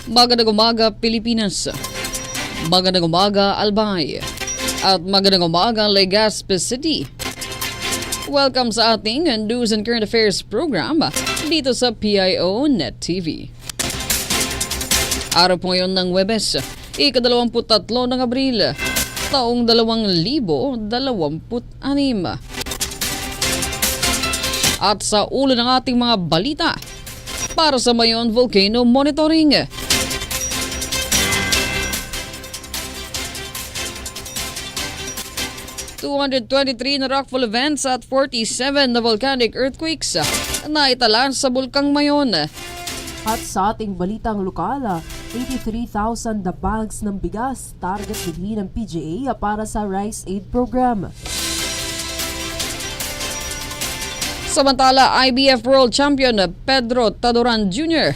Magandang umaga Pilipinas, magandang umaga Albay, at magandang umaga Legazpi City. Welcome sa ating News and Current Affairs program dito sa PIO Net TV. Araw po ngayon ng Webes, ika-23 ng Abril, taong 2026. At sa ulo ng ating mga balita, para sa Mayon Volcano Monitoring. $223 na rockfall events at 47 na volcanic earthquakes na italan sa Bulkang Mayon. At sa ating balitang lokal, 83,000 na bags ng bigas target bilhin ng PGA para sa Rice Aid Program. Samantala, IBF World Champion Pedro Tadoran Jr.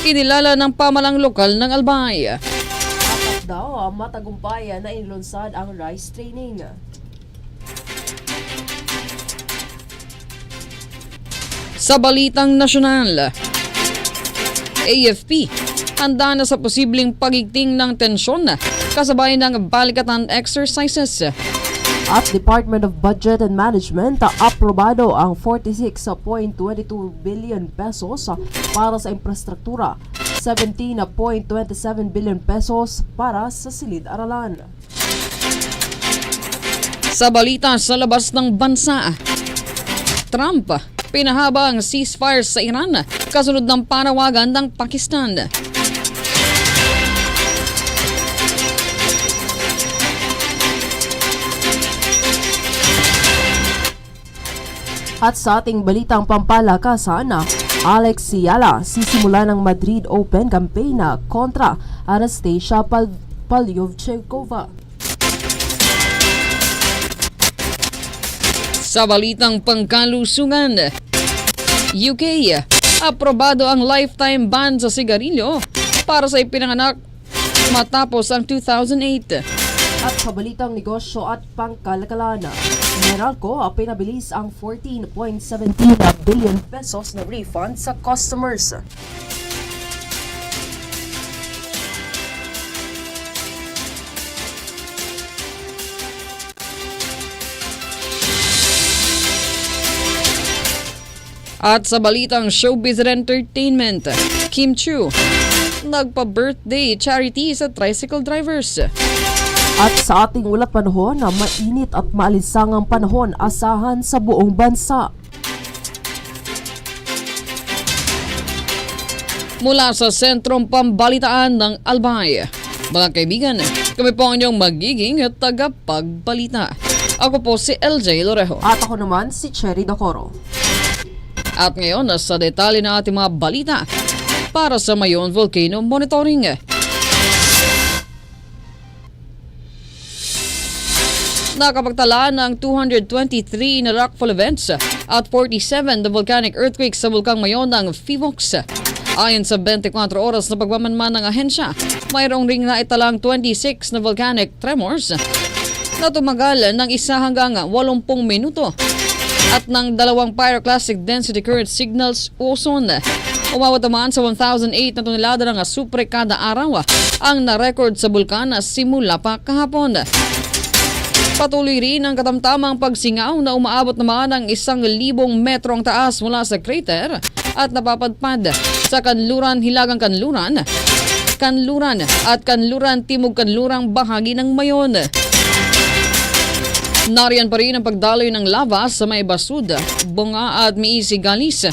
inilala ng pamalang lokal ng Albay. Apat daw matagumpay na inilunsad ang rice training. Sa balitang nasyonal, AFP handa na sa posibleng pagigting ng tensyon kasabay ng balikatan exercises. At Department of Budget and Management, aprobado ang 46.22 billion pesos para sa infrastruktura, 17.27 billion pesos para sa silid-aralan. Sa balita sa labas ng bansa, Trump pinahaba ang ceasefire sa Iran kasunod ng panawagan ng Pakistan. At sa ating balitang pampalakasan, Alex Ciala sisimula ng Madrid Open campaign kontra Anastasia Palyovchikova. Sa balitang pangkalusugan, UK, aprobado ang lifetime ban sa sigarilyo para sa ipinanganak matapos ang 2008. At sa balitang negosyo at pangkalakalan, Meralco pinabilis ang 14.17 billion pesos na refund sa customers. At sa balitang showbiz and entertainment, Kim Chiu nagpa-birthday charity sa tricycle drivers. At sa ating ulat panahon, mainit at maalisangang panahon asahan sa buong bansa. Mula sa sentrong pambalitaan ng Albay, mga kaibigan, kami po ang inyong magiging tagapagbalita. Ako po si LJ Lorejo. At ako naman si Cherry Dacoro. At ngayon, sa detalye ng ating mga balita para sa Mayon Volcano Monitoring. Nakapagtala ng 223 na rockfall events at 47 na volcanic earthquakes sa Bulkang Mayon ng FIVOX. Ayon sa 24 oras na pagmamanman ng ahensya, mayroong ring na italang 26 na volcanic tremors na tumagal ng 1 hanggang 80 minuto at ng 2 pyroclastic density current signals ozone. Umawat naman sa 1,008 na tonelada ng asupre kada araw ang na-record sa bulkan simula pa kahapon. Patuloy rin ang katamtamang pagsingaw na umaabot naman ng 1,000 metro ang taas mula sa crater at napapadpad sa Kanluran, Hilagang Kanluran, Kanluran at Kanluran, Timog Kanlurang bahagi ng Mayon. Nariyan pa rin ang pagdaloy ng lava sa may Basud, Bunga at Miisi Galis,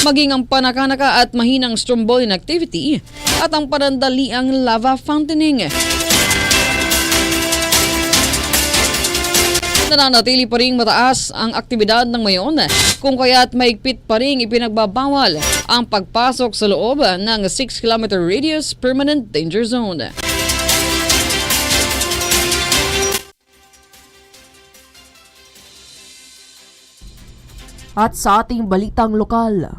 maging ang panakanaka at mahinang strombolian activity at ang panandaliang lava fountaining. Nananatili pa rin mataas ang aktibidad ng Mayon kung kaya't maigpit pa rin ipinagbabawal ang pagpasok sa loob ng 6 km radius permanent danger zone. At sa ating balitang lokal,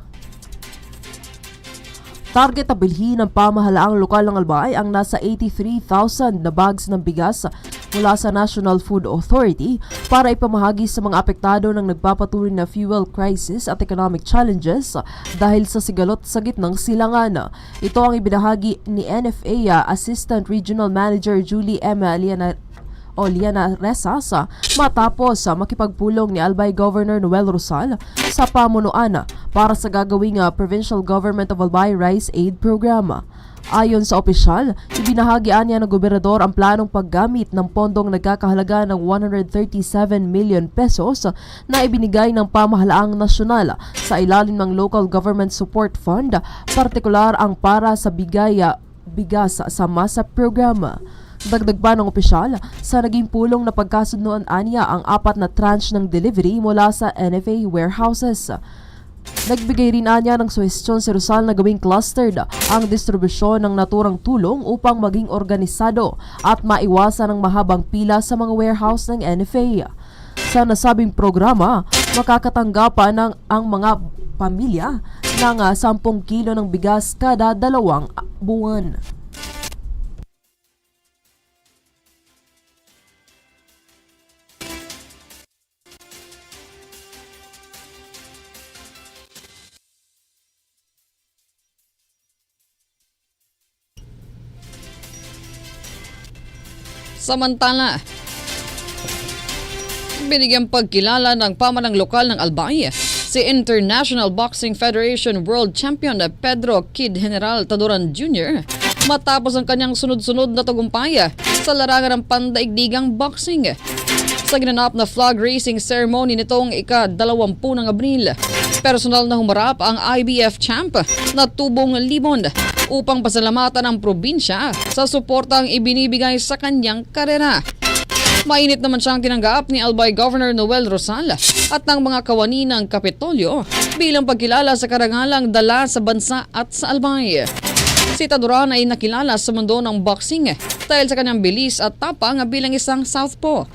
target na bilhin ng pamahalaang lokal ng Albay ang nasa 83,000 na bags ng bigas mula sa National Food Authority para ipamahagi sa mga apektado ng nagpapatuloy na fuel crisis at economic challenges dahil sa sigalot sa gitnang silangan. Ito ang ibinahagi ni NFA Assistant Regional Manager Julie M. Liana Resas matapos makipagpulong ni Albay Governor Noel Rosal sa pamunuan para sa gagawing Provincial Government of Albay Rice Aid Program. Ayon sa opisyal, ibinahagian niya ng gobernador ang planong paggamit ng pondong nagkakahalaga ng 137 million pesos na ibinigay ng pamahalaang nasyonal sa ilalim ng Local Government Support Fund, partikular ang para sa bigas sa masa programa. Dagdag pa ng opisyal, sa naging pulong na pagkasunduan niya ang 4 na tranche ng delivery mula sa NFA warehouses. Nagbigay rin niya ng suhestyon si Rosal na gawing clustered ang distribusyon ng naturang tulong upang maging organisado at maiwasan ang mahabang pila sa mga warehouse ng NFA. Sa nasabing programa, makakatanggapan ang mga pamilya ng 10 kilo ng bigas kada 2 buwan. Samantala, binigyang pagkilala ng pamanang lokal ng Albay si International Boxing Federation World Champion Pedro Kid General Taduran Jr. matapos ang kanyang sunod-sunod na tagumpay sa larangan ng pandaigdigang boxing. Sa ginanap na flag raising ceremony nitong ika-20 ng Abril, personal na humarap ang IBF champ na Tubong Limon upang pasalamatan ang probinsya sa suportang ibinibigay sa kanyang karera. Mainit naman siyang tinanggap ni Albay Governor Noel Rosal at ng mga kawani ng Kapitolyo bilang pagkilala sa karangalang dala sa bansa at sa Albay. Si Taduran ay nakilala sa mundo ng boxing dahil sa kanyang bilis at tapang bilang isang southpaw.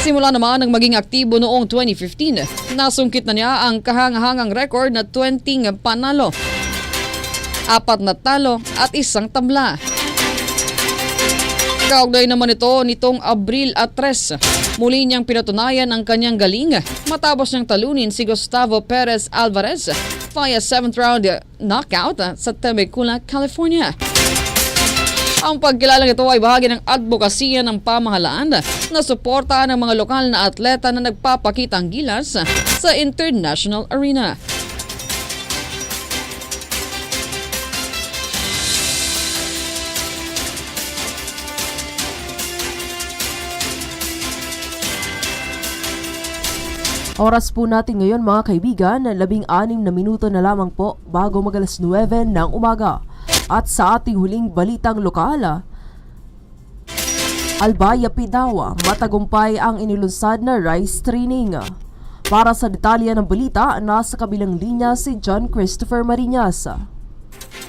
Simula naman nang maging aktibo noong 2015, nasungkit na niya ang kahangahangang record na 20 panalo, 4 na talo at 1 tabla. Kaugnay naman ito nitong Abril 3, muli niyang pinatunayan ang kanyang galing matapos niyang talunin si Gustavo Perez Alvarez via 7th round knockout sa Temecula, California. Ang pagkilalang ito ay bahagi ng advokasya ng pamahalaan na suporta ng mga lokal na atleta na nagpapakitang gilas sa international arena. Oras po natin ngayon mga kaibigan, 16 na minuto na lamang po bago mag-alas 9 ng umaga. At sa ating huling balitang lokal, Albay PIO, matagumpay ang inilunsad na rice training. Para sa detalye ng balita, nasa kabilang linya si John Christopher Marinas.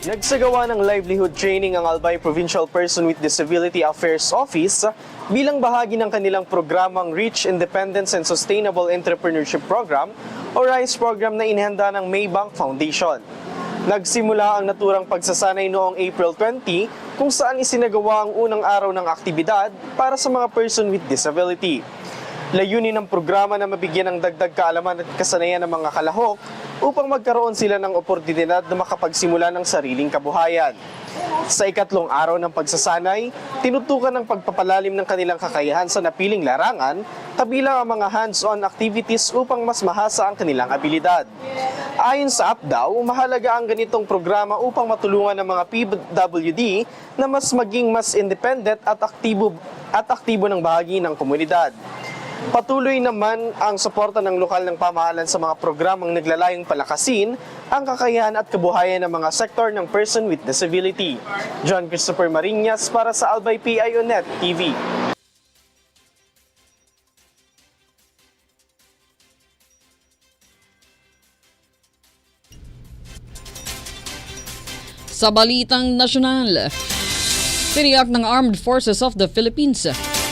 Nagsagawa ng livelihood training ang Albay Provincial Person with Disability Affairs Office bilang bahagi ng kanilang programang Reach Independence and Sustainable Entrepreneurship Program o RISE program na inihanda ng Maybank Foundation. Nagsimula ang naturang pagsasanay noong April 20 kung saan isinagawa ang unang araw ng aktibidad para sa mga person with disability. Layunin ng programa na mabigyan ng dagdag kaalaman at kasanayan ng mga kalahok upang magkaroon sila ng oportunidad na makapagsimula ng sariling kabuhayan. Sa ikatlong araw ng pagsasanay, tinutukan ng pagpapalalim ng kanilang kakayahan sa napiling larangan, kabilang ang mga hands-on activities upang mas mahasa ang kanilang abilidad. Ayon sa APDAW, mahalaga ang ganitong programa upang matulungan ng mga PWD na maging mas independent at aktibo ng bahagi ng komunidad. Patuloy naman ang suporta ng lokal ng pamahalaan sa mga programang naglalayong palakasin ang kakayahan at kabuhayan ng mga sektor ng person with disability. John Christopher Marinas para sa Albay PIO Net TV. Sa balitang nasyonal, tiniyak ng Armed Forces of the Philippines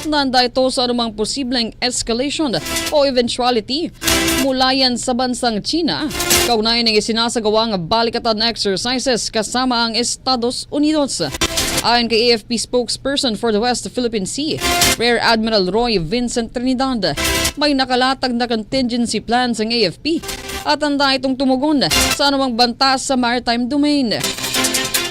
na handa ito sa anumang posibleng escalation o eventuality mula yan sa bansang China, kaugnay ng isinasagawang balikatan exercises kasama ang Estados Unidos. Ayon kay AFP spokesperson for the West Philippine Sea, Rear Admiral Roy Vincent Trinidad, may nakalatag na contingency plans ang AFP at handa itong tumugon sa anumang banta sa maritime domain.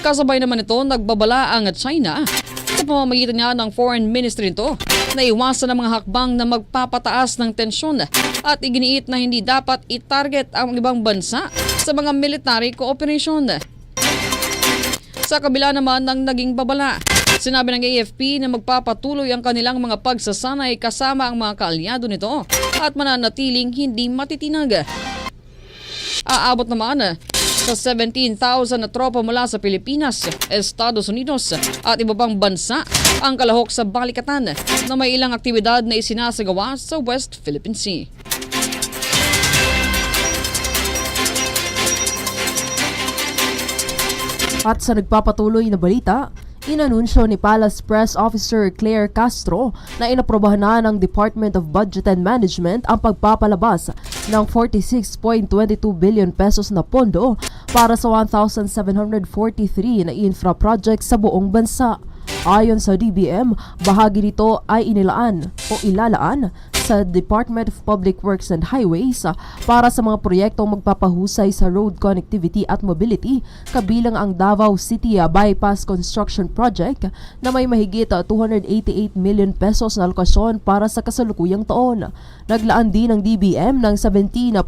Kasabay naman ito, nagbabala ang China sa pamamagitan niya ng Foreign Ministry nito na iwasan ang mga hakbang na magpapataas ng tensyon at iginiit na hindi dapat itarget ang ibang bansa sa mga military cooperation. Sa kabila naman ng naging babala, sinabi ng AFP na magpapatuloy ang kanilang mga pagsasanay kasama ang mga kaalyado nito at mananatiling hindi matitinag. Aabot naman sa 17,000 na tropa mula sa Pilipinas, Estados Unidos at iba pang bansa ang kalahok sa balikatan na may ilang aktibidad na isinasagawa sa West Philippine Sea. At sa nagpapatuloy na balita, inanunsyo ni Palace Press Officer Claire Castro na inaprobahan na ng Department of Budget and Management ang pagpapalabas ng 46.22 billion pesos na pondo para sa 1,743 na infra projects sa buong bansa. Ayon sa DBM, bahagi nito ay ilalaan sa Department of Public Works and Highways para sa mga proyektong magpapahusay sa road connectivity at mobility, kabilang ang Davao City Bypass Construction Project na may mahigit 288 million pesos na alokasyon para sa kasalukuyang taon. Naglaan din ng DBM ng 17.27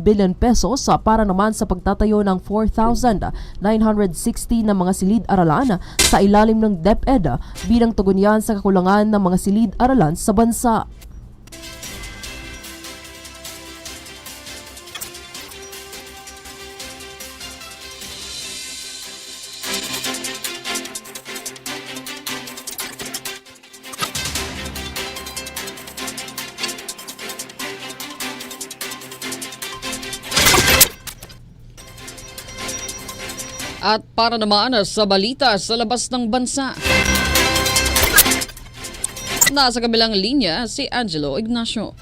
billion pesos para naman sa pagtatayo ng 4,960 na mga silid-aralan sa ilalim ng DepEd bilang tugon yan sa kakulangan ng mga silid-aralan sa bansa. At para naman sa balita sa labas ng bansa, nasa kabilang linya si Angelo Ignacio.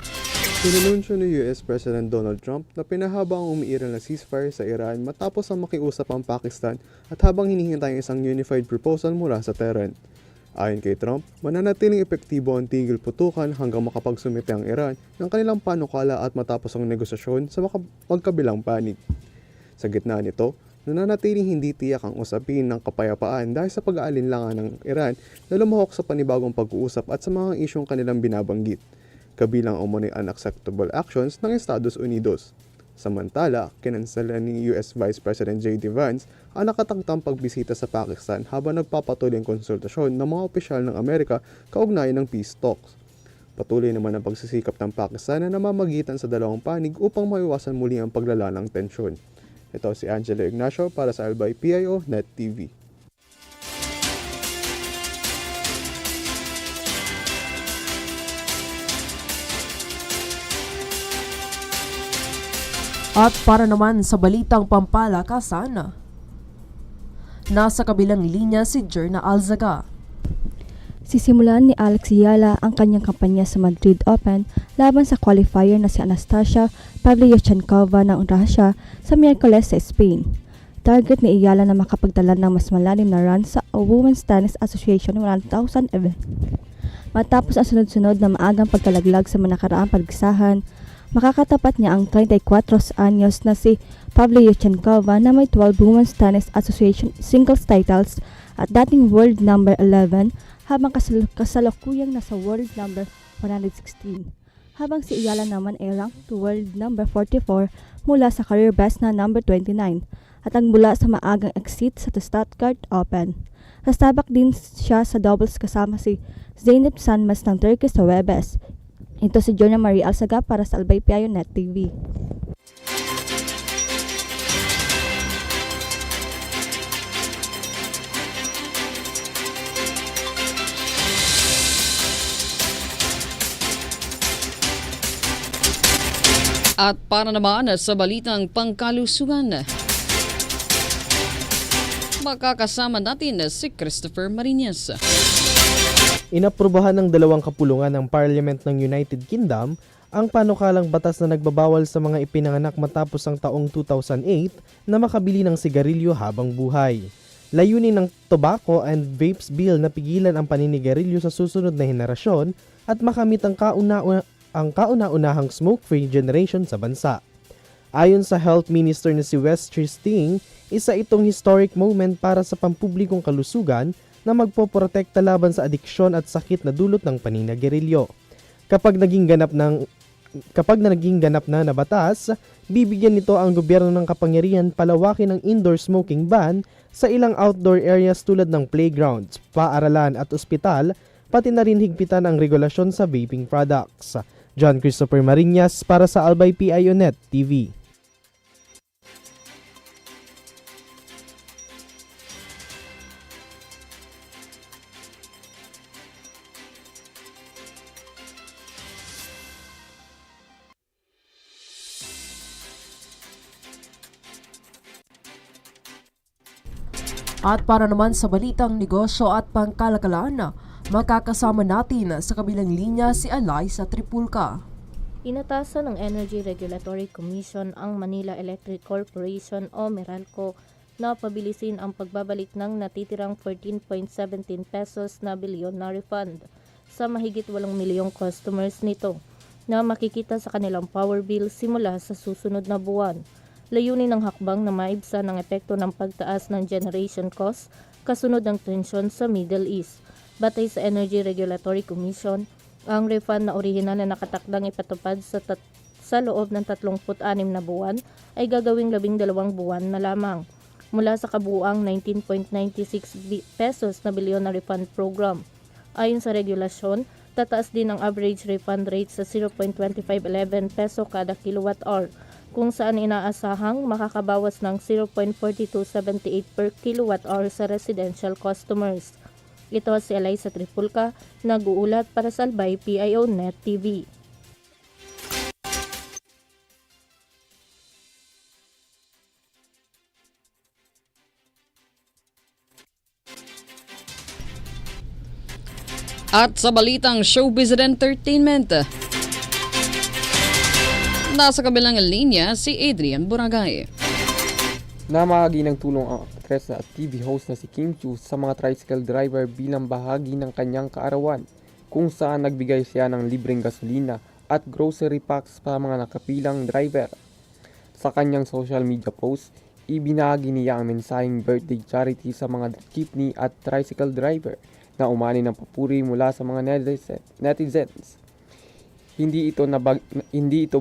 Inanunsyo ni US President Donald Trump na pinahaba ang umiiral na ceasefire sa Iran matapos ang makiusap ang Pakistan at habang hinihintay ang isang unified proposal mula sa Tehran. Ayon kay Trump, mananatiling epektibo ang tigil putukan hanggang makapagsumite ang Iran ng kanilang panukala at matapos ang negosasyon sa magkabilang panig. Sa gitna nito, nananatiling hindi tiyak ang usapin ng kapayapaan dahil sa pag-aalinlangan ng Iran na lumahok sa panibagong pag-uusap at sa mga isyong kanilang binabanggit, kabilang umano'y unacceptable actions ng Estados Unidos. Samantala, kinansala ni US Vice President J.D. Vance ang nakatangtang pagbisita sa Pakistan habang nagpapatuloy ang konsultasyon ng mga opisyal ng Amerika kaugnay ng peace talks. Patuloy naman ang pagsisikap ng Pakistan na namamagitan sa dalawang panig upang maiwasan muli ang paglala ng tensyon. Ito si Angelo Ignacio para sa Albay PIO Net TV. At para naman sa balitang pampalakasan, nasa kabilang linya si Jerna Alzaga. Sisimulan ni Alex Ayala ang kanyang kampanya sa Madrid Open laban sa qualifier na si Anastasia Pavlyuchenkova ng Russia sa Miyerkules sa Spain. Target ni Ayala na makapagdala ng mas malalim na run sa Women's Tennis Association 1000 event. Matapos ang sunod-sunod na maagang pagkalaglag sa manakaraang pagsahan, makakatapat niya ang 34 anyos na si Pavlyuchenkova na may 12 Women's Tennis Association singles titles at dating world number 11 habang kasalukuyang nasa world number 116. Habang si Ayala naman ay ranked to world number 44 mula sa career best na number 29 at ang mula sa maagang exit sa Stuttgart Open. Sasabak din siya sa doubles kasama si Zeynep Sanmaz ng Turkey sa Webes. Ito si Jonah Marie Alzaga para sa Albay PIO Net TV. At para naman sa balitang pangkalusugan, makakasama natin si Christopher Marinas. Inaprubahan ng dalawang kapulungan ng Parliament ng United Kingdom ang panukalang batas na nagbabawal sa mga ipinanganak matapos ang taong 2008 na makabili ng sigarilyo habang buhay. Layunin ng Tobacco and Vapes Bill na pigilan ang paninigarilyo sa susunod na henerasyon at makamit ang kauna-unahang smoke-free generation sa bansa. Ayon sa Health Minister na si Wes Tristing, isa itong historic moment para sa pampublikong kalusugan na magpoprotekta laban sa adiksyon at sakit na dulot ng paninigarilyo. Kapag naging ganap na batas, bibigyan nito ang gobyerno ng kapangyarihan palawakin ang indoor smoking ban sa ilang outdoor areas tulad ng playgrounds, paaralan at ospital, pati na rin higpitan ang regulasyon sa vaping products. John Christopher Marinas para sa Albay PIO Net TV. At para naman sa balitang negosyo at pangkalakalan, makakasama natin sa kabilang linya si Alay sa Tripulca. Inatasan ng Energy Regulatory Commission ang Manila Electric Corporation o Meralco na pabilisin ang pagbabalik ng natitirang 14.17 pesos na bilyon na refund sa mahigit 8 milyong customers nito na makikita sa kanilang power bill simula sa susunod na buwan. Layunin ng hakbang na maibsan ang epekto ng pagtaas ng generation cost kasunod ng tensyon sa Middle East. Batay sa Energy Regulatory Commission, ang refund na orihinal na nakatakdang ipatupad sa loob ng 36 na buwan ay gagawing 12 buwan na lamang mula sa kabuuang 19.96 pesos na bilyon na refund program. Ayon sa regulasyon, tataas din ang average refund rate sa 0.2511 peso kada kilowatt hour, kung saan inaasahang makakabawas ng 0.4278 per kilowatt hour sa residential customers. Ito si Alay sa Tripulca, nag-uulat para sa Albay PIO Net TV. At sa balitang showbiz at entertainment, nasa kabilang linya si Adrian Boragay. Namahagi ng tulong ang aktres at TV host na si Kim Chu sa mga tricycle driver bilang bahagi ng kanyang kaarawan, kung saan nagbigay siya ng libreng gasolina at grocery packs para mga nakapilang driver. Sa kanyang social media post, ibinahagi niya ang mensaheng birthday charity sa mga jeepney at tricycle driver na umani ng papuri mula sa mga netizens. Hindi ito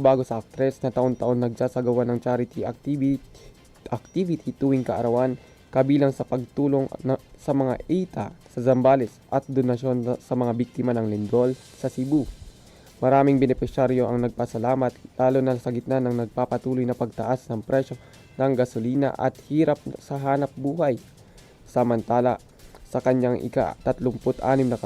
bago sa aktres na taon-taon nagsasagawa ng charity activity tuwing kaarawan, kabilang sa pagtulong sa mga ETA sa Zambales at donasyon sa mga biktima ng lindol sa Cebu. Maraming benepisyaryo ang nagpasalamat, lalo na sa gitna ng nagpapatuloy na pagtaas ng presyo ng gasolina at hirap sa hanap buhay. Samantala, sa kanyang ika-36 na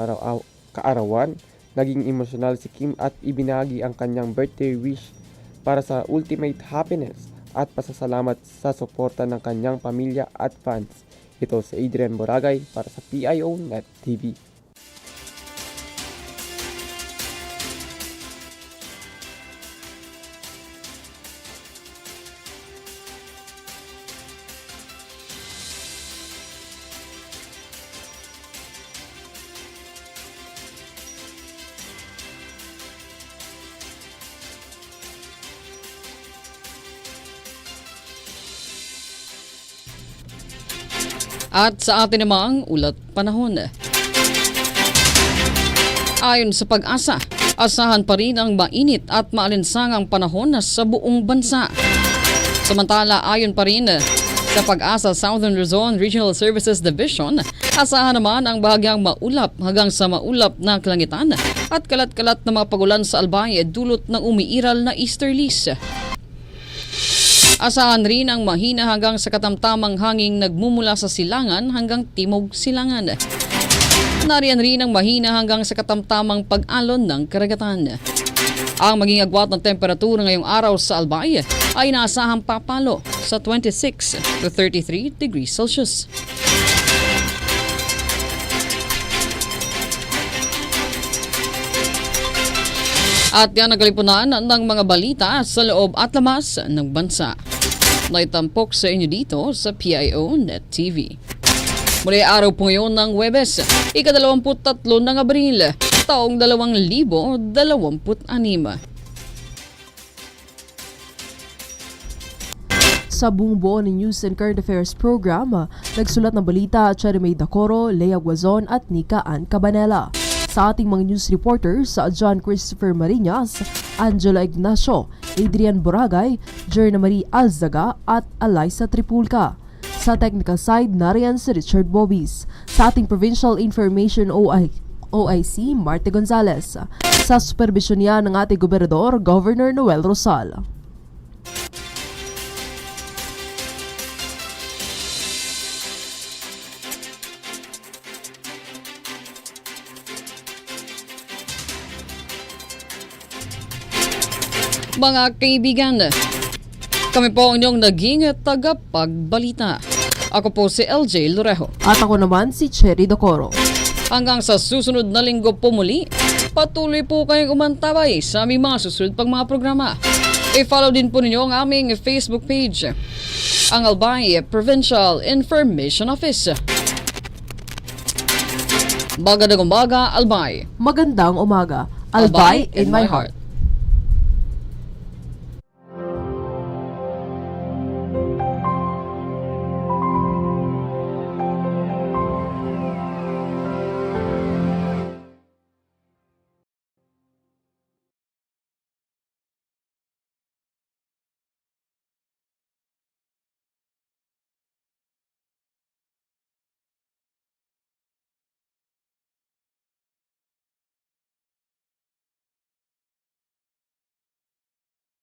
kaarawan, naging emosyonal si Kim at ibinahagi ang kanyang birthday wish para sa ultimate happiness at pasasalamat sa suporta ng kanyang pamilya at fans. Ito si Adrian Boragay para sa PIO Net TV. At sa atin namang ulat panahon. Ayon sa Pag-asa, asahan pa rin ang mainit at maalinsangang panahon sa buong bansa. Samantala, ayon pa rin sa Pag-asa Southern Luzon Regional Services Division, asahan naman ang bahagyang maulap hanggang sa maulap na kalangitan at kalat-kalat na mga pagulan sa Albay dulot ng umiiral na easterlies. Asahan rin ang mahina hanggang sa katamtamang hanging nagmumula sa silangan hanggang timog silangan. Nariyan rin ang mahina hanggang sa katamtamang pag-alon ng karagatan. Ang maging agwat ng temperatura ngayong araw sa Albay ay inaasahang papalo sa 26 to 33 degrees Celsius. At yan ang kalipunan ng mga balita sa loob at labas ng bansa. Naitampok sa inyo dito sa PIO Net TV. Muli araw po ngayon ng Huwebes, ika-23 ng Abril, taong 2026. Sa buong buo ng News and Current Affairs program, nagsulat ng balita Cherry Dacoro, Lea Guazon at Nika Ann Cabanela. Sa ating mga news reporters, John Christopher Marinas, Angela Ignacio, Adrian Boragay, Jerna Marie Alzaga at Eliza Tripulca. Sa technical side, nariyan si Richard Bobis. Sa ating Provincial Information OIC, Marte Gonzalez. Sa supervisyon niya ng ating gobernador, Governor Noel Rosal. Mga kaibigan, kami po ang inyong naging tagapagbalita. Ako po si LJ Lorejo. At ako naman si Cherry Dacoro. Hanggang sa susunod na linggo po muli, patuloy po kayong umantabay sa aming mga susunod pang mga programa. I-follow din po ninyo ang aming Facebook page, ang Albay Provincial Information Office. Magandang umaga, Albay. Magandang umaga. Albay in my heart.